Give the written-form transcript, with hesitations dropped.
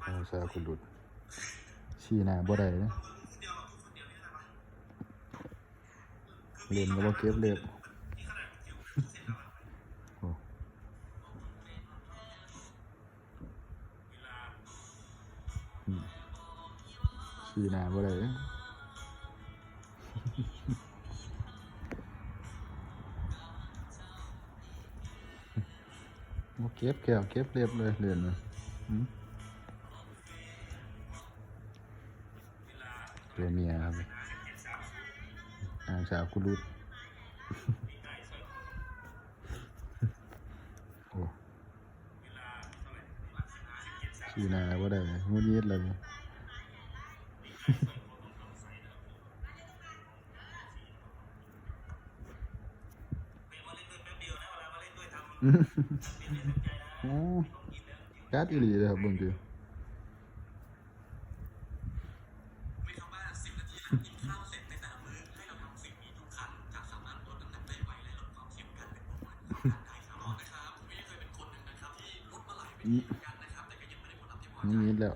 ซาคุณหลุดชี้หน้าบ่ได้นะเล่นก็บ่เก็บเล็บชี้หน้าบ่ได้บ่เก็บแก้วเก็บเล็บเลยเล่นนะตัวเมียครับสาวกุลุดโอ้ชี้หน้าบ่ได้งุนงิดเลยโอ้กัดอีหลีเลยครับบางทีนี่แล้ว